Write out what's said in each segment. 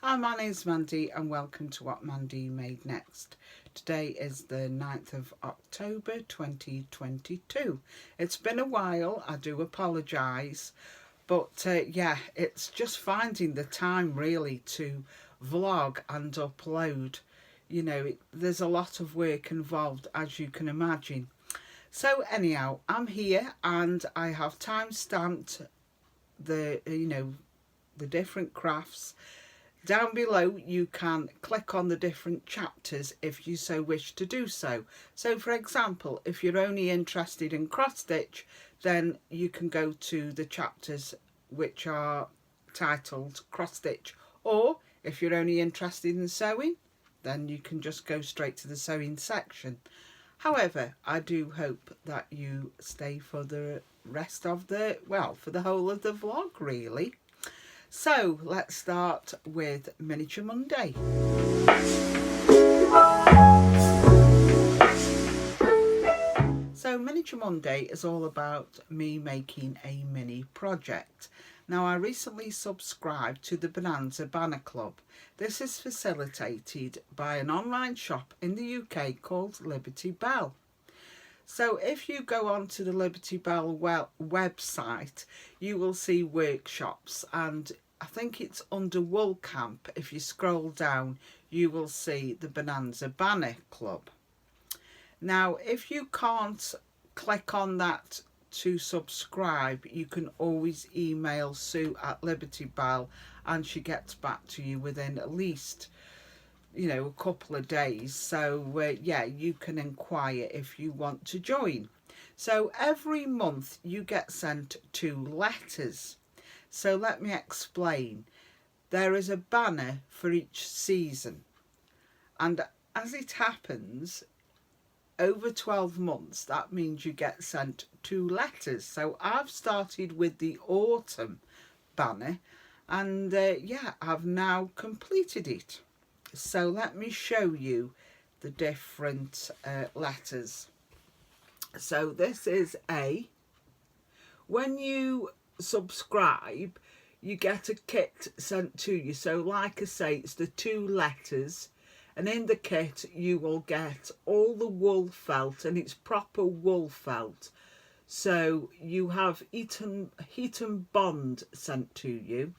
Hi, my name's Mandy and welcome to What Mandy Made Next. Today is the 9th of October 2022. It's been a while, I do apologise, but yeah, it's just finding the time really to vlog and upload. You know, there's a lot of work involved, as you can imagine. So anyhow, I'm here and I have time stamped the different crafts. Down below you can click on the different chapters if you so wish to do so. So for example, if you're only interested in cross stitch, then you can go to the chapters which are titled cross stitch, or if you're only interested in sewing, then you can just go straight to the sewing section. However, I do hope that you stay for the rest of the, well, for the whole of the vlog really. So let's start with Miniature Monday. So Miniature Monday is all about me making a mini project. Now, I recently subscribed to the Bonanza Banner Club. This is facilitated by an online shop in the UK called Liberty Bell. So if you go onto the Liberty Bell website, you will see workshops, and I think it's under Wool Camp. If you scroll down, you will see the Bonanza Banner Club. Now, if you can't click on that to subscribe, you can always email Sue at Liberty Bell and she gets back to you within at least a couple of days. So yeah, you can inquire if you want to join. So every month you get sent 2 letters. So let me explain. There is a banner for each season, and as it happens, over 12 months that means you get sent 2 letters. So I've started with the autumn banner, and yeah, I've now completed it. So let me show you the different letters. So this is A. When you subscribe, you get a kit sent to you. So like I say, it's the 2 letters, and in the kit you will get all the wool felt, and it's proper wool felt. So you have heat and bond sent to you.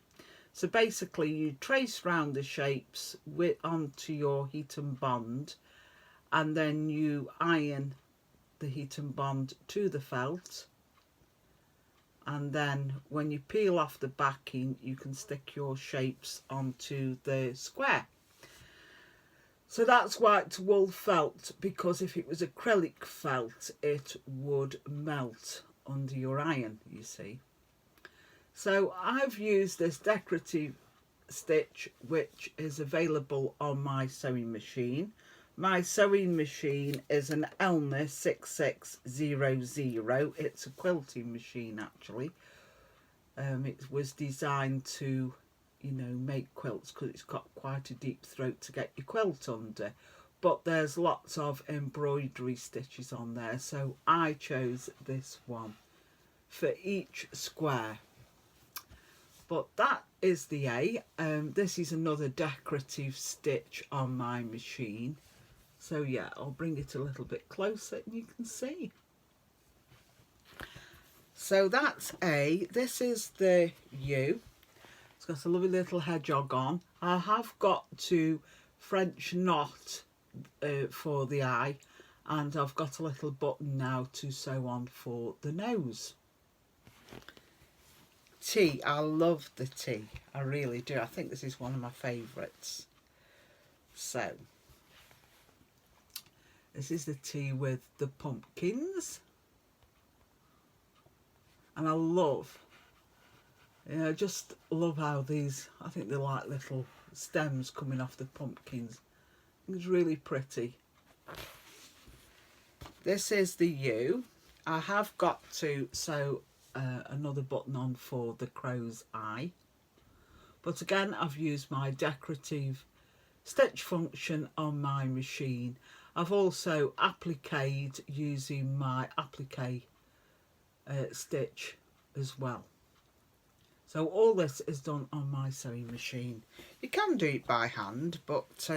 So basically you trace round the shapes onto your heat and bond, and then you iron the heat and bond to the felt, and then when you peel off the backing you can stick your shapes onto the square. So that's why it's wool felt, because if it was acrylic felt it would melt under your iron, you see. So I've used this decorative stitch which is available on my sewing machine. My sewing machine is an Elna 6600. It's a quilting machine actually. It was designed to, make quilts because it's got quite a deep throat to get your quilt under. But there's lots of embroidery stitches on there, so I chose this one for each square. But that is the A. This is another decorative stitch on my machine. So yeah, I'll bring it a little bit closer and you can see. So that's A. This is the U. It's got a lovely little hedgehog on. I have got to French knot for the eye, and I've got a little button now to sew on for the nose. T. I love the T. I really do. I think this is one of my favourites. So this is the T with the pumpkins, and I just love how these, I think they're like little stems coming off the pumpkins. It's really pretty. This is the U. I have got to sew another button on for the crow's eye, but again I've used my decorative stitch function on my machine. I've also appliqued using my applique stitch as well. So all this is done on my sewing machine. You can do it by hand, but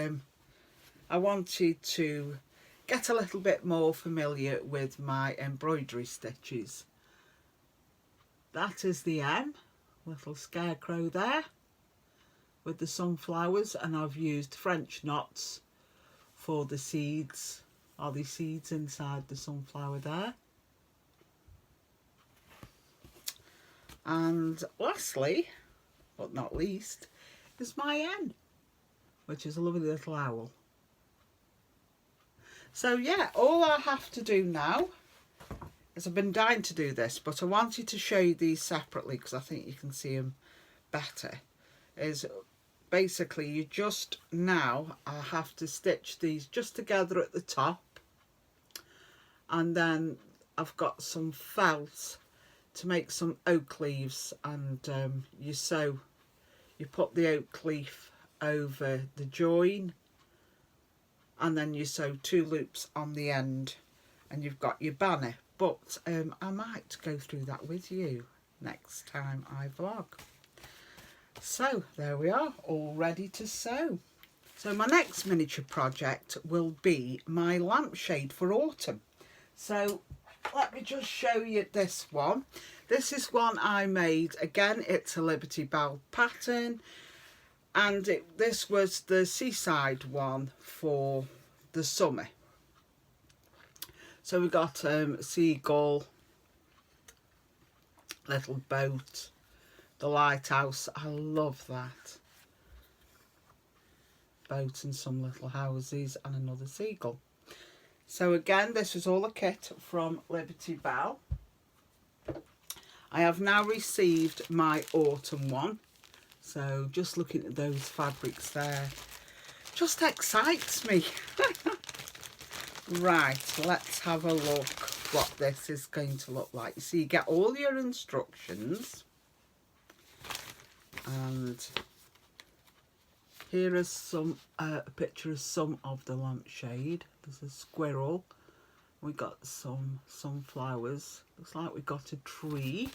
I wanted to get a little bit more familiar with my embroidery stitches. That is the M, little scarecrow there with the sunflowers, and I've used French knots for the seeds. Are the seeds inside the sunflower there? And lastly, but not least, is my N, which is a lovely little owl. So yeah, all I have to do now is, I've been dying to do this, but I wanted to show you these separately because I think you can see them better, is basically you just now, I have to stitch these just together at the top, and then I've got some felt to make some oak leaves, and you put the oak leaf over the join, and then you sew 2 loops on the end, and you've got your banner. But I might go through that with you next time I vlog. So there we are, all ready to sew. So my next miniature project will be my lampshade for autumn. So let me just show you this one. This is one I made. Again, it's a Liberty Bell pattern, and this was the seaside one for the summer. So we got a seagull, little boat, the lighthouse. I love that. Boat and some little houses and another seagull. So again, this was all a kit from Liberty Bell. I have now received my autumn one. So just looking at those fabrics there just excites me. Right, let's have a look what this is going to look like. So you get all your instructions, and here is some a picture of some of the lampshade. There's a squirrel, we got some sunflowers, looks like we got a tree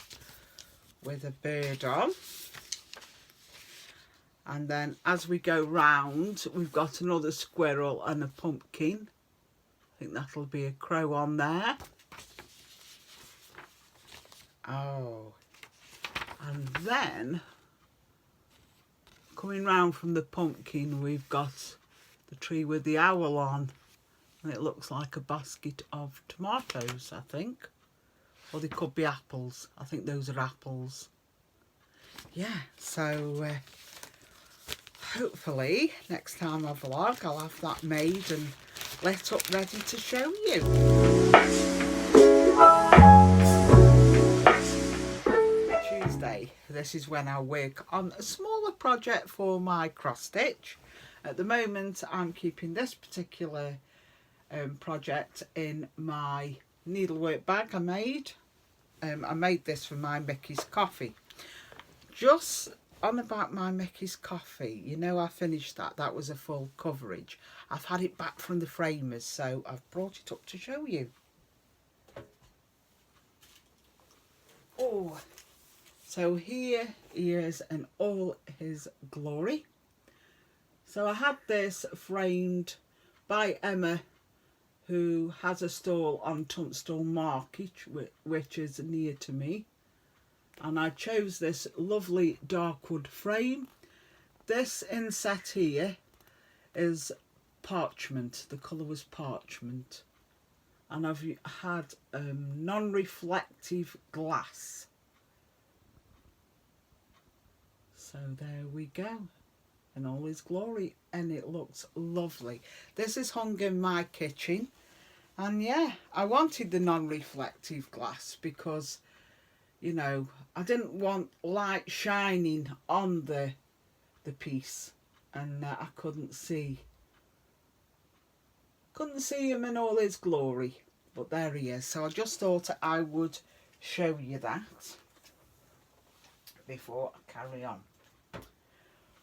with a bird on, and then as we go round we've got another squirrel and a pumpkin. I think that'll be a crow on there. Oh, and then coming round from the pumpkin we've got the tree with the owl on, and it looks like a basket of tomatoes, I think, or they could be apples. I think those are apples. Yeah, so hopefully next time I vlog I'll have that made and lit up ready to show you. Tuesday, this is when I work on a smaller project for my cross stitch. At the moment I'm keeping this particular project in my needlework bag I made. I made this for my Mickey's coffee. Just on about my Mickey's coffee, you know, I finished that was a full coverage. I've had it back from the framers, so I've brought it up to show you. Oh, so here he is in all his glory. So I had this framed by Emma, who has a stall on Tunstall Market, which is near to me. And I chose this lovely dark wood frame. This inset here is parchment. The colour was parchment. And I've had non-reflective glass. So there we go, in all his glory, and it looks lovely. This is hung in my kitchen, and yeah, I wanted the non-reflective glass because, you know, I didn't want light shining on the piece, and I couldn't see him in all his glory, but there he is. So I just thought I would show you that before I carry on.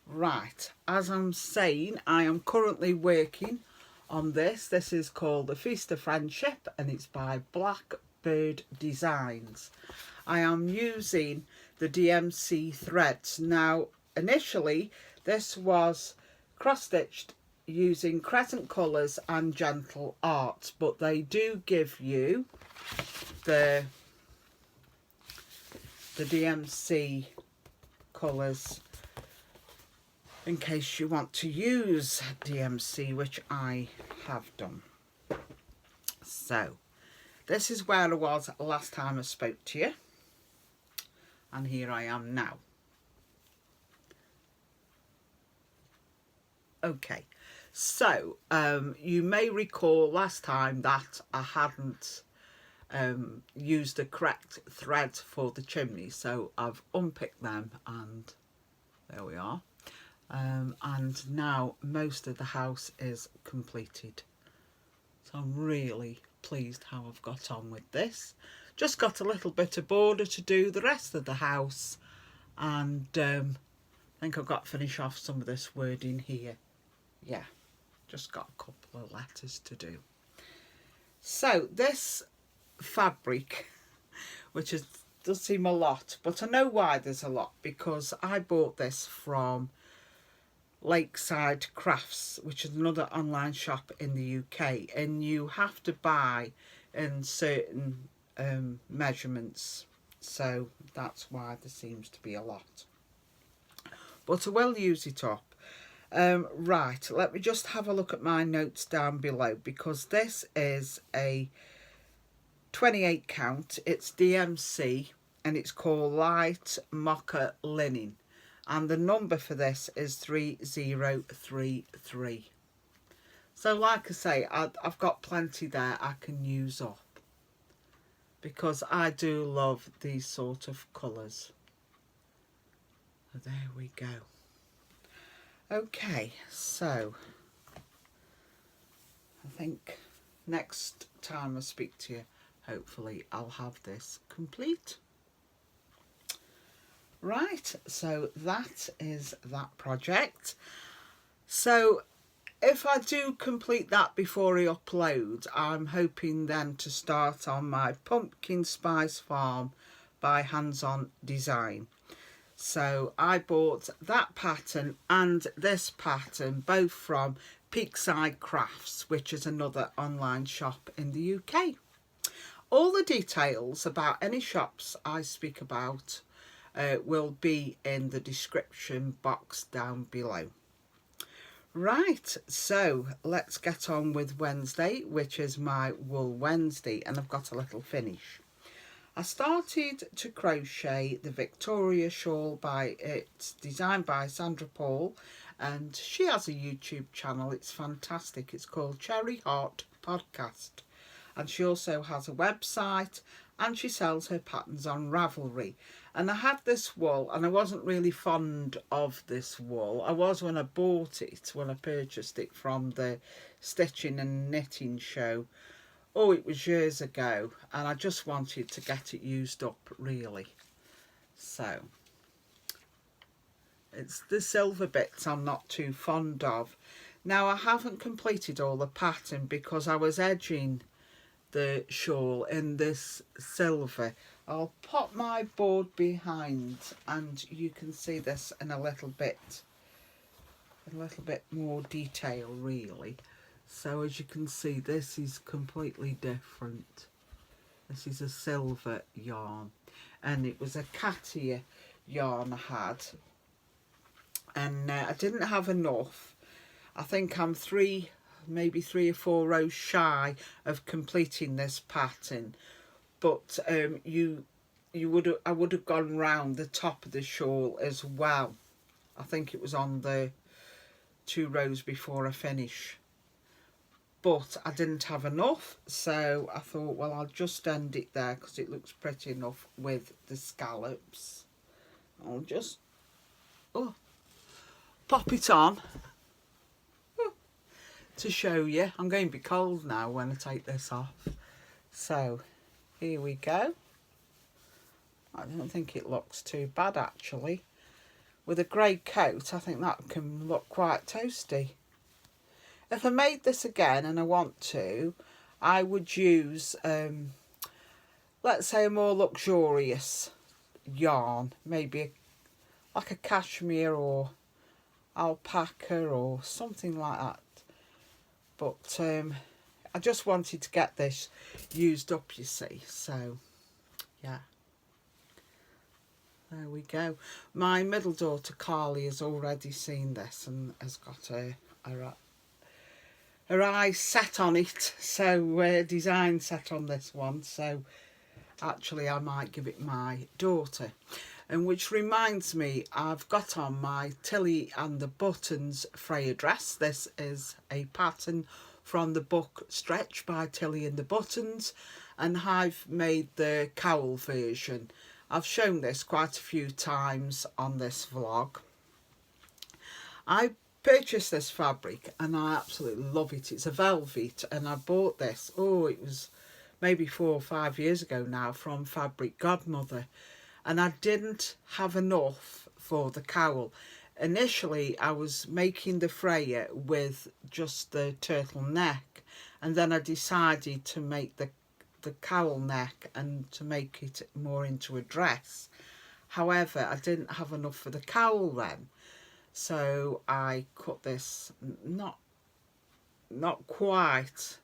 Right, as I'm saying, I am currently working on this. This is called The Feast of Friendship, and it's by Blackbird Designs. I am using the the DMC threads. Now initially this was cross-stitched using crescent colours and gentle art, but they do give you the DMC colours in case you want to use DMC, which I have done. So this is where I was last time I spoke to you, and here I am now. Okay, so you may recall last time that I hadn't used the correct thread for the chimney, so I've unpicked them and there we are. And now most of the house is completed, so I'm really pleased how I've got on with this. Just got a little bit of border to do the rest of the house, and I think I've got to finish off some of this wording here. Yeah, just got a couple of letters to do. So this fabric, which does seem a lot, but I know why there's a lot, because I bought this from Lakeside Crafts, which is another online shop in the UK, and you have to buy in certain measurements, so that's why there seems to be a lot, but I will use it up. Right, let me just have a look at my notes down below, because this is a 28 count, it's DMC, and it's called light mocha linen, and the number for this is 3033. So like I say, I've got plenty there I can use up, because I do love these sort of colours. So there we go. Okay, so I think next time I speak to you, hopefully I'll have this complete. Right, so that is that project. So if I do complete that before I upload, I'm hoping then to start on my pumpkin spice farm by Hands On Design. So I bought that pattern and this pattern both from Peakside Crafts, which is another online shop in the UK. All the details about any shops I speak about will be in the description box down below. Right, so let's get on with Wednesday, which is my Wool Wednesday, and I've got a little finish. I started to crochet the Victoria shawl it's designed by Sandra Paul, and she has a YouTube channel. It's fantastic. It's called Cherry Heart Podcast, and she also has a website, and she sells her patterns on Ravelry. And I had this wool, and I wasn't really fond of this wool. I was when I bought it, when I purchased it from the Stitching and Knitting show. Oh, it was years ago, and I just wanted to get it used up, really. So it's the silver bits I'm not too fond of. Now, I haven't completed all the pattern because I was edging the shawl in this silver. I'll pop my board behind and you can see this in a little bit more detail, really. So as you can see, this is completely different. This is a silver yarn, and it was a Katia yarn I had, and I didn't have enough. I think I'm maybe three or four rows shy of completing this pattern, but I would have gone round the top of the shawl as well. I think it was on the 2 rows before I finish, but I didn't have enough, so I thought, well, I'll just end it there because it looks pretty enough with the scallops. I'll just pop it on to show you. I'm going to be cold now when I take this off. So here we go. I don't think it looks too bad, actually. With a grey coat, I think that can look quite toasty. If I made this again, and I want to, I would use, let's say, a more luxurious yarn, maybe like a cashmere or alpaca or something like that. But I just wanted to get this used up, you see. So yeah, there we go. My middle daughter Carly has already seen this and has got her eyes set on it, so design set on this one. So actually I might give it my daughter. And which reminds me, I've got on my Tilly and the Buttons Freya dress. This is a pattern from the book Stretch by Tilly and the Buttons, and I've made the cowl version. I've shown this quite a few times on this vlog. I purchased this fabric and I absolutely love it. It's a velvet, and I bought this, oh, it was maybe 4 or 5 years ago now, from Fabric Godmother. And I didn't have enough for the cowl. Initially, I was making the Freya with just the turtle neck, and then I decided to make the cowl neck and to make it more into a dress. However, I didn't have enough for the cowl then, so I cut this not quite.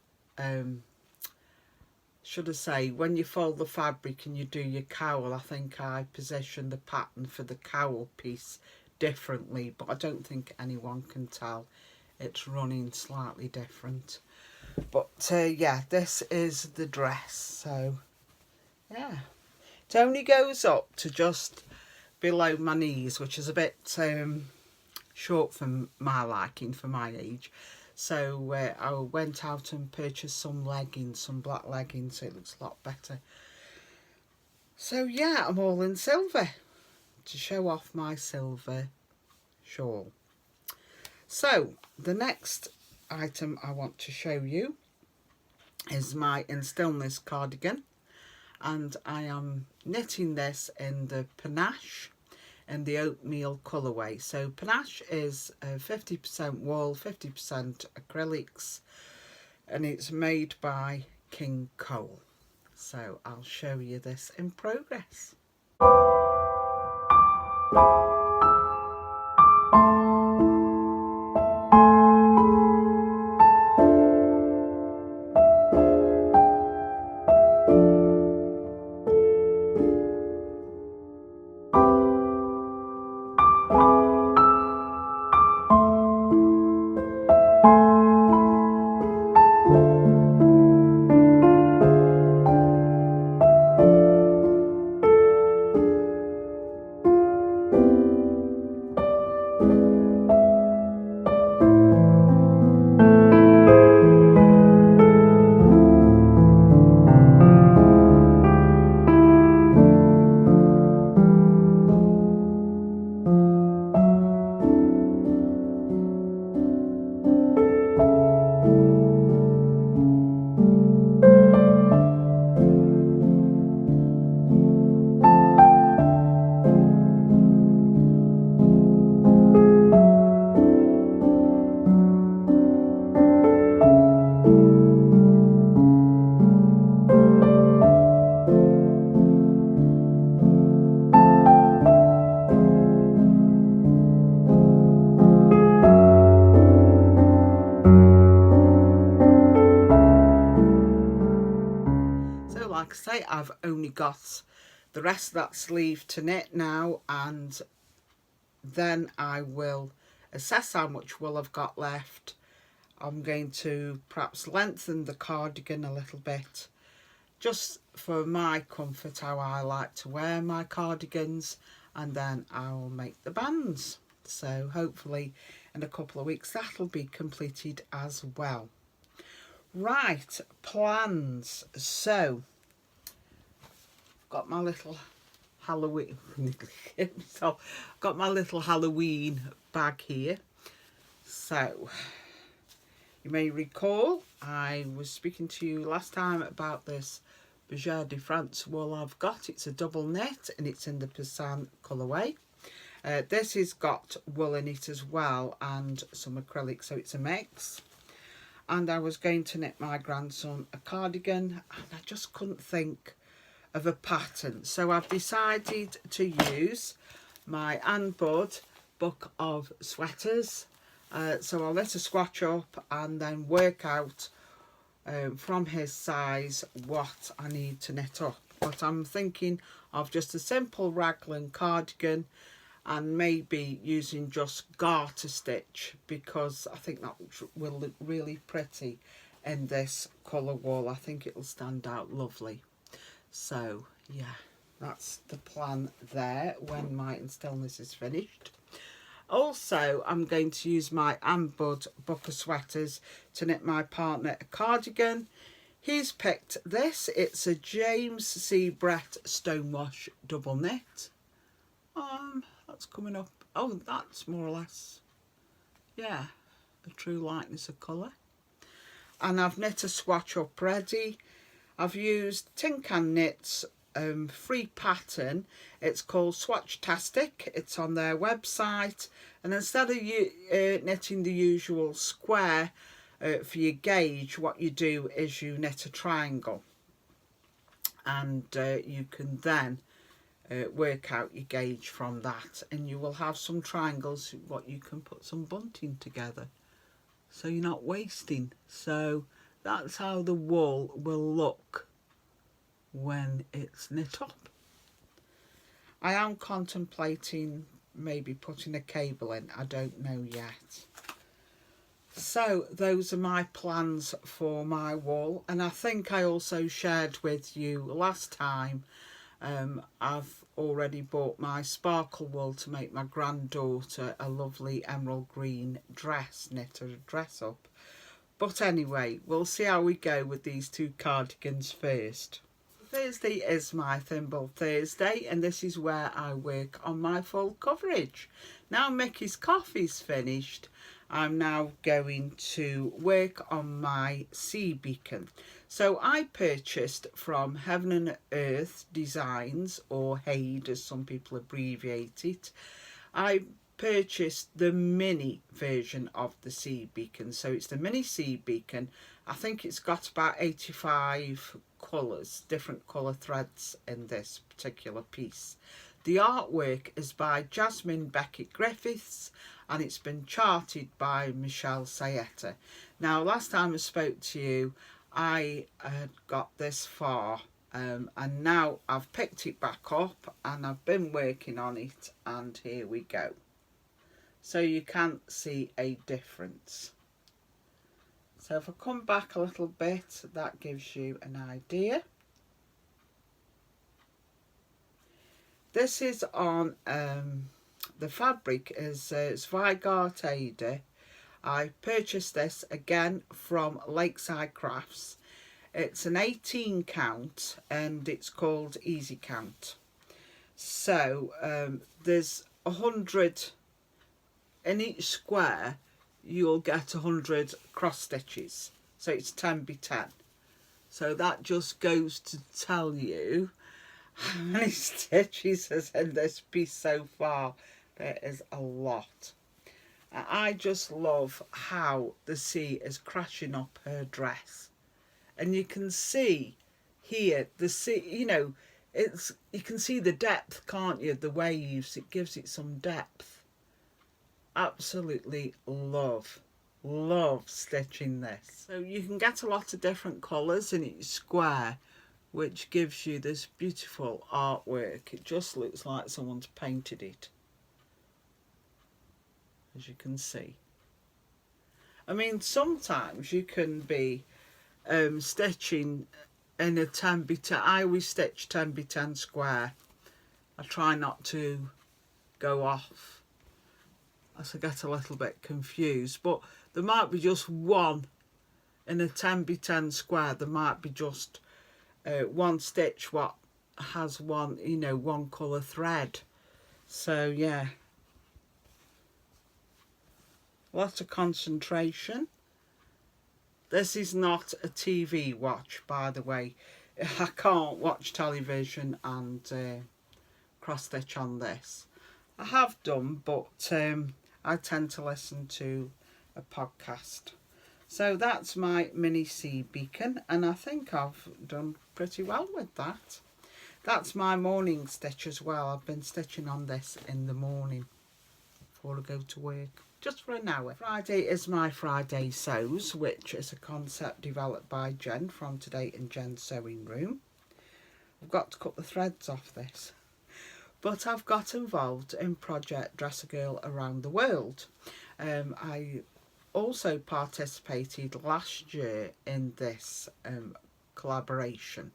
Should I say, when you fold the fabric and you do your cowl, I think I position the pattern for the cowl piece differently, but I don't think anyone can tell. It's running slightly different. But yeah, this is the dress. So yeah, it only goes up to just below my knees, which is a bit short for my liking, for my age. So I went out and purchased some leggings, some black leggings, so it looks a lot better. So yeah, I'm all in silver to show off my silver shawl. So the next item I want to show you is my In Stillness cardigan, and I am knitting this in the panache in the oatmeal colourway. So panache is 50% wool, 50% acrylics, and it's made by King Cole. So I'll show you this in progress. Like I say, I've only got the rest of that sleeve to knit now, and then I will assess how much wool I've got left. I'm going to perhaps lengthen the cardigan a little bit, just for my comfort, how I like to wear my cardigans, and then I'll make the bands. So hopefully in a couple of weeks that'll be completed as well. Right, plans. So got my little Halloween so got my little Halloween bag here. So you may recall I was speaking to you last time about this Bergère de France wool I've got. It's a double knit and it's in the Peakside colourway. This has got wool in it as well and some acrylic, so it's a mix. And I was going to knit my grandson a cardigan, and I just couldn't think of a pattern. So I've decided to use my Ann Bud book of sweaters. So I'll let her swatch up and then work out from his size what I need to knit up. But I'm thinking of just a simple raglan cardigan and maybe using just garter stitch, because I think that will look really pretty in this colour wall. I think it'll stand out lovely. So yeah, that's the plan there when my stillness is finished. Also, I'm going to use my Ann Bud book of sweaters to knit my partner a cardigan. He's picked this. It's a James C. Brett Stonewash double knit. That's coming up. Oh, that's more or less, yeah, a true likeness of colour. And I've knit a swatch up ready. I've used Tin Can Knits free pattern. It's called Swatchtastic. It's on their website, and instead of knitting the usual square for your gauge, what you do is you knit a triangle, and you can then work out your gauge from that, and you will have some triangles what you can put some bunting together, so you're not wasting. So that's how the wool will look when it's knit up. I am contemplating maybe putting a cable in, I don't know yet. So those are my plans for my wool, and I think I also shared with you last time I've already bought my sparkle wool to make my granddaughter a lovely emerald green dress, knit a dress up. But anyway, we'll see how we go with these two cardigans first. Thursday is my Thimble Thursday, and this is where I work on my full coverage. Now Mickey's coffee's finished, I'm now going to work on my sea beacon. So I purchased from Heaven and Earth Designs, or HADE as some people abbreviate it. I purchased the mini version of the sea beacon. So it's the mini sea beacon. I think it's got about 85 colours, different colour threads in this particular piece. The artwork is by Jasmine Beckett Griffiths, and it's been charted by Michelle Sayeta. Now, last time I spoke to you, I had got this far, and now I've picked it back up and I've been working on it, and here we go. So you can see a difference. So if I come back a little bit, that gives you an idea. This is on the fabric is Zweigart. I purchased this again from Lakeside Crafts. It's an 18 count and it's called Easy Count. So there's 100 in each square. You'll get 100 cross stitches, so it's 10 by 10. So that just goes to tell you how many stitches is in this piece so far. There is a lot. I just love how the sea is crashing up her dress, and you can see here the sea, you know, you can see the depth, can't you? The waves, it gives it some depth. Absolutely love stitching this. So you can get a lot of different colours in each square, which gives you this beautiful artwork. It just looks like someone's painted it, as you can see. I mean, sometimes you can be stitching in a 10 by 10. I always stitch 10 by 10 square. I try not to go off, as I get a little bit confused, but there might be just one in a 10 by 10 square. There might be just one stitch what has one, you know, one colour thread. So yeah, lots of concentration. This is not a TV watch, by the way. I can't watch television and cross stitch on this. I have done, but I tend to listen to a podcast. So that's my mini sea beacon, and I think I've done pretty well with that. That's my morning stitch as well. I've been stitching on this in the morning before I go to work, just for an hour. Friday is my Friday Sews, which is a concept developed by Jen from Today in Jen's Sewing Room. I've got to cut the threads off this. But I've got involved in Project Dress a Girl Around the World. I also participated last year in this collaboration.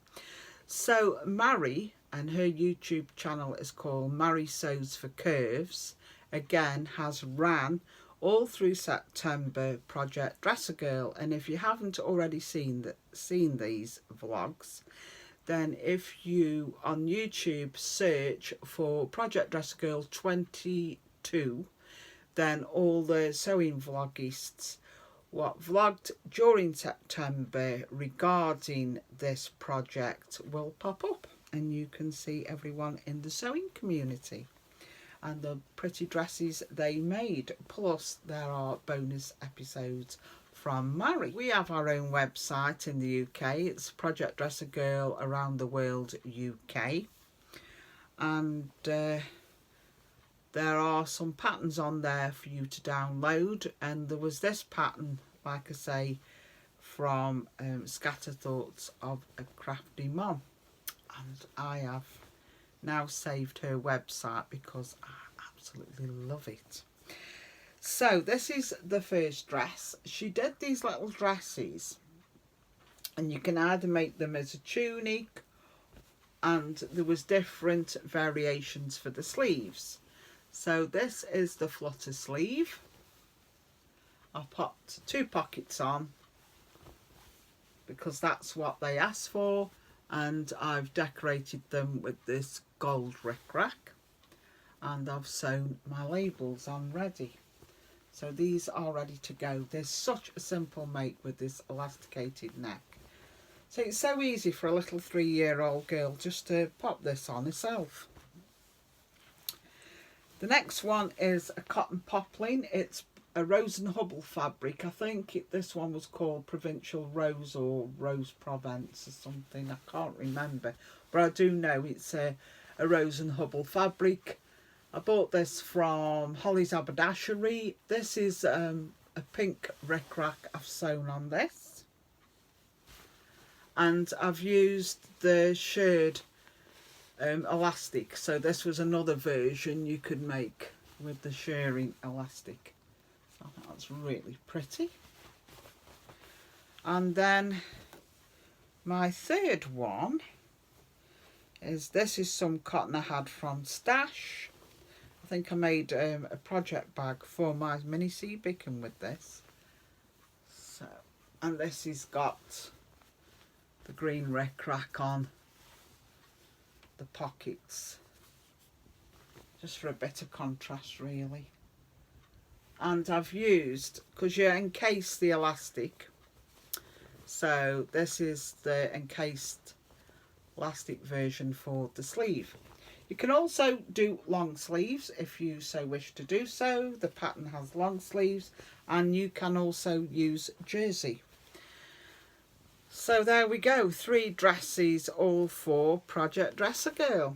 So Mary, and her YouTube channel is called Mary Sews for Curves, again has ran all through September Project Dress a Girl. And if you haven't already seen these vlogs, then if you on YouTube search for Project Dress a Girl 22, then all the sewing vlogists what vlogged during September regarding this project will pop up, and you can see everyone in the sewing community and the pretty dresses they made, plus there are bonus episodes from Mary. We have our own website in the UK. It's Project Dress a Girl Around the World UK, and there are some patterns on there for you to download, and there was this pattern, like I say, from Scatter Thoughts of a Crafty Mom, and I have now saved her website because I absolutely love it. So this is the first dress. She did these little dresses, and you can either make them as a tunic, and there was different variations for the sleeves. So this is the flutter sleeve. I popped 2 pockets on because that's what they asked for, and I've decorated them with this gold rickrack, and I've sewn my labels on ready. So these are ready to go. There's such a simple make with this elasticated neck. So it's so easy for a little 3-year-old girl just to pop this on herself. The next one is a cotton poplin. It's a Rose and Hubble fabric. I think this one was called Provincial Rose or Rose Provence or something. I can't remember. But I do know it's a Rose and Hubble fabric. I bought this from Holly's Haberdashery. This is a pink rickrack I've sewn on this. And I've used the shirred elastic. So this was another version you could make with the shirring elastic. So that's really pretty. And then my third one is, this is some cotton I had from Stash. I think I made a project bag for my mini sea beacon with this. So, and this has got the green rickrack on the pockets, just for a bit of contrast really. And I've used, because you encase the elastic, so this is the encased elastic version for the sleeve. You can also do long sleeves if you so wish to do so. The pattern has long sleeves, and you can also use jersey. So there we go, 3 dresses all for Project Dress a Girl.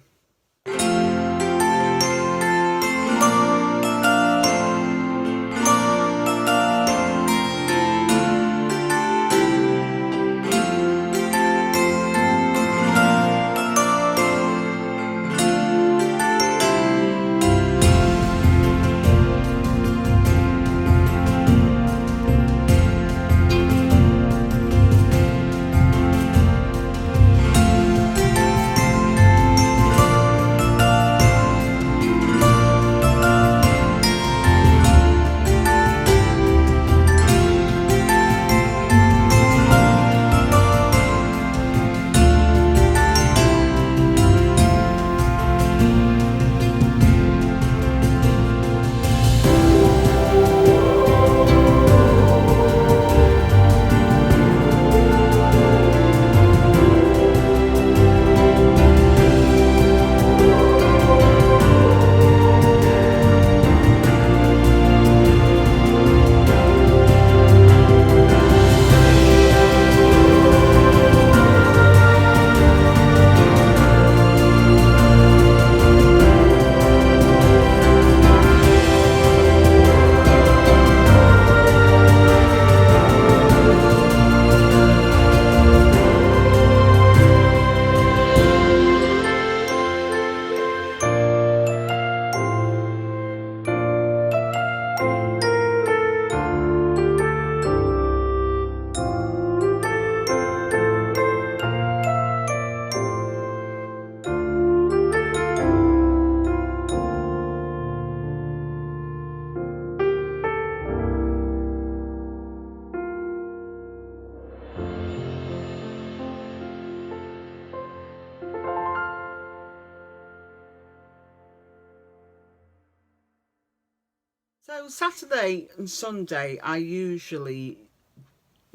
So Saturday and Sunday I usually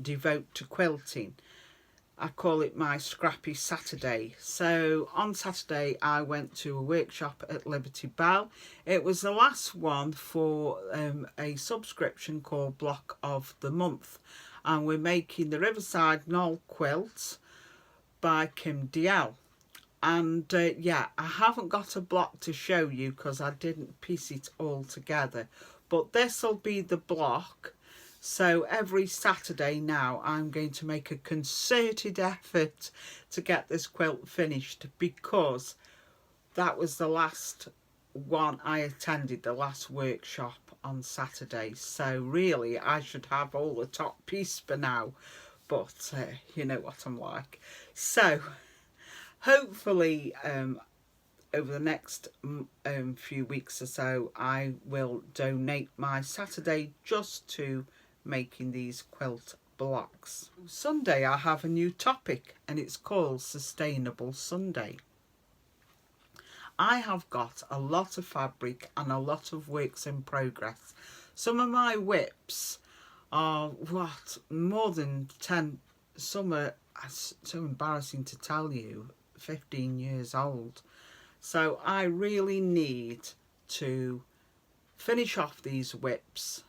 devote to quilting. I call it my scrappy Saturday. So on Saturday I went to a workshop at Liberty Bell. It was the last one for a subscription called Block of the Month, and we're making the Riverside Knoll quilt by Diehl. And yeah, I haven't got a block to show you because I didn't piece it all together, but this will be the block. So every Saturday now I'm going to make a concerted effort to get this quilt finished, because that was the last one I attended, the last workshop on Saturday. So really I should have all the top piece for now, but you know what I'm like. So hopefully over the next few weeks or so I will donate my Saturday just to making these quilt blocks. Sunday I have a new topic, and it's called Sustainable Sunday. I have got a lot of fabric and a lot of works in progress. Some of my whips are more than 10, some are so embarrassing to tell you, 15 years old. So I really need to finish off these whips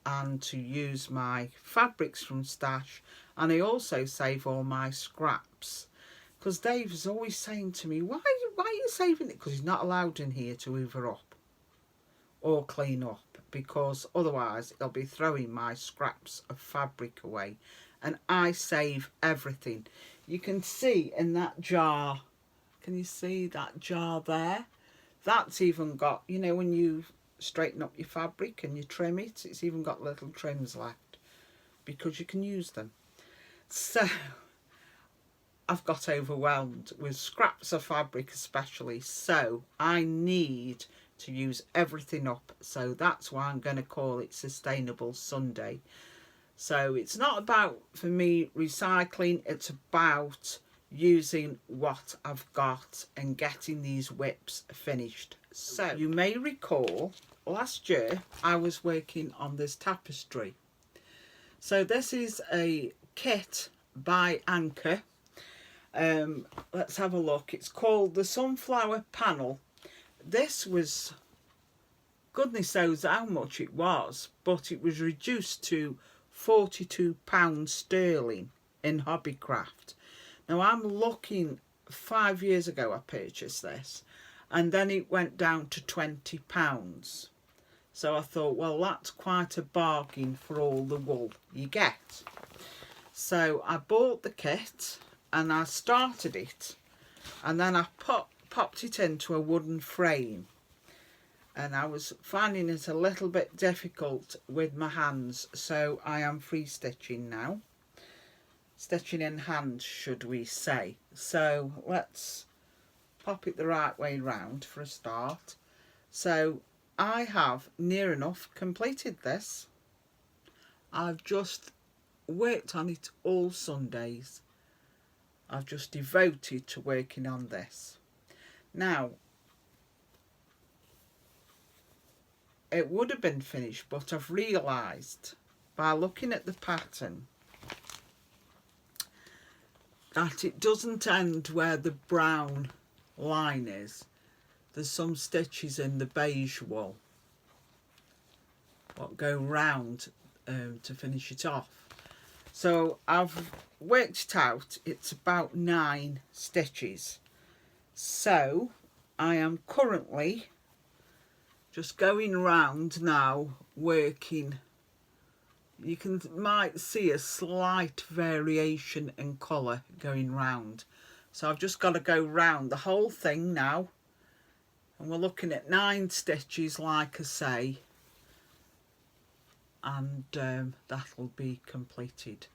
and to use my fabrics from stash, and I also save all my scraps, because Dave's always saying to me, why are you saving it? Because he's not allowed in here to hoover up or clean up, because otherwise he'll be throwing my scraps of fabric away, and I save everything. You can see in that jar, can you see that jar there? That's even got, you know, when you straighten up your fabric and you trim it, it's even got little trims left because you can use them. So I've got overwhelmed with scraps of fabric especially, so I need to use everything up. So that's why I'm going to call it Sustainable Sunday. So it's not about, for me, recycling, it's about using what I've got and getting these whips finished. So you may recall last year I was working on this tapestry. So this is a kit by Anchor. Let's have a look. It's called the Sunflower Panel. This was, goodness knows how much it was, but it was reduced to £42 sterling in Hobbycraft. Now I'm looking, 5 years ago I purchased this, and then it went down to £20. So I thought, well, that's quite a bargain for all the wool you get. So I bought the kit and I started it, and then I popped it into a wooden frame, and I was finding it a little bit difficult with my hands, so I am free stitching now. Stitching in hand, should we say. So let's pop it the right way round for a start. So I have near enough completed this. I've just worked on it all Sundays. I've just devoted to working on this. Now, it would have been finished, but I've realised by looking at the pattern that it doesn't end where the brown line is. There's some stitches in the beige wool what go round to finish it off. So I've worked it out, it's about 9 stitches. So I am currently just going round now working. You might see a slight variation in colour going round. So I've just got to go round the whole thing now. And we're looking at 9 stitches, like I say. And that'll be completed.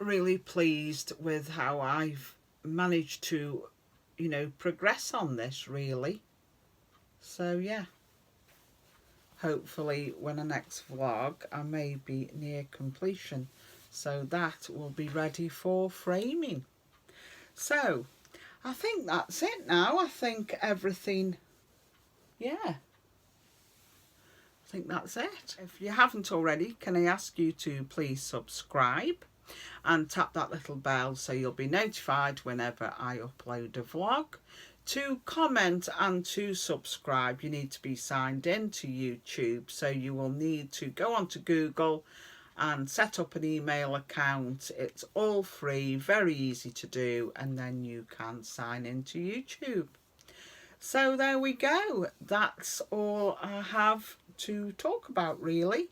really pleased with how I've managed to, you know, progress on this really. So yeah, hopefully when I next vlog I may be near completion, so that will be ready for framing. So I think that's it now. I think everything, yeah, I think that's it. If you haven't already, can I ask you to please subscribe and tap that little bell so you'll be notified whenever I upload a vlog. To comment and to subscribe, you need to be signed in to YouTube, so you will need to go onto Google and set up an email account. It's all free, very easy to do, and then you can sign into YouTube. So there we go. That's all I have to talk about really.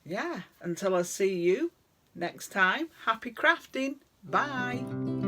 Yeah, until I see you next time, happy crafting. Bye.